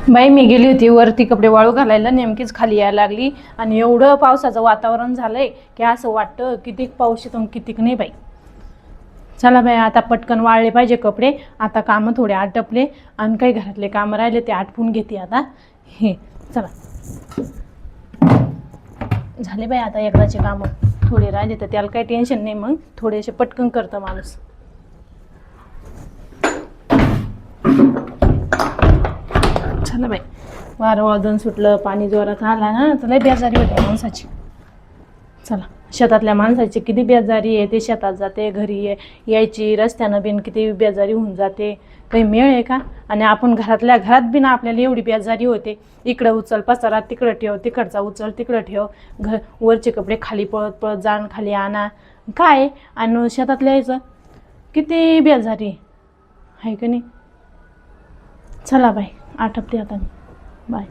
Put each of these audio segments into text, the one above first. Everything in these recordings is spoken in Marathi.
बाई मी गेली होती वरती कपडे वाळू घालायला, नेमकीच खाली यायला लागली आणि एवढं पावसाचं वातावरण झालंय की असं वाटतं कितीक पाऊस येतो कितीक नाही बाई. चला बाई आता पटकन वाळले पाहिजे कपडे. आता कामं थोडे आटपले आणि काही घरातले कामं राहिले ते आटपून घेते आता. हे चला झाले बाई आता एकदाचे कामं. थोडे राहिले तर त्याला काही टेन्शन नाही, मग थोडेसे पटकन करतं माणूस. चला बाई वारं वादन सुटलं, पाणी जोरात आला ना तर लय बेजारी होते माणसाची. चला शेतातल्या माणसाची किती बेजारी आहे, ते शेतात जाते घरी यायची रस्त्यानं बिन किती बेजारी होऊन जाते. काही मेळ आहे का? आणि आपण घरातल्या घरात बिन आपल्याला एवढी बेजारी होते. इकडं उचल पसारा, तिकडं ठेव, तिकडचा उचल तिकडं ठेव, वरचे कपडे खाली पळत पळत जाण खाली आणा काय. आणि शेतातल्या यायचं किती बेजारी आहे का नाही. चला बाई आटपते आता मी. बाय.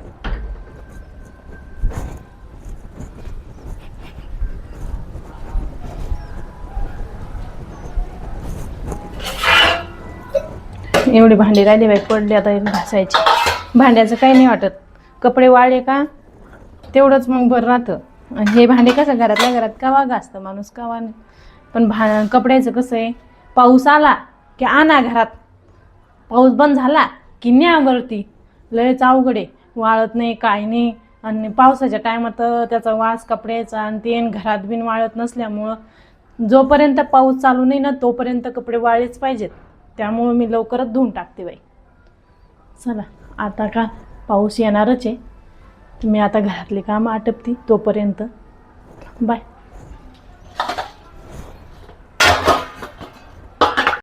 एवढी भांडी राहिली बाई, पडली आता घासायची. भांड्याचं काही नाही वाटत, कपडे वाळले का तेवढंच मग बरं राहतं. आणि हे भांडे कसं घरातल्या घरात कावा घासतं माणूस कावा नाही. पण कपड्याचं कसं आहे, पाऊस आला की आणा घरात, पाऊस बंद झाला की न्यावरती. लयच अवघड आहे, वाळत नाही काय नाही. आणि पावसाच्या टायमात त्याचा वास कपड्याचा आणि ते घरात बिन वाळत नसल्यामुळं जोपर्यंत पाऊस चालू नाही ना तोपर्यंत कपडे वाळलेच पाहिजेत. त्यामुळं मी लवकरच धुवून टाकते बाई. चला आता का पाऊस येणारच आहे, मी आता घरातले कामं आटपते तोपर्यंत. बाय.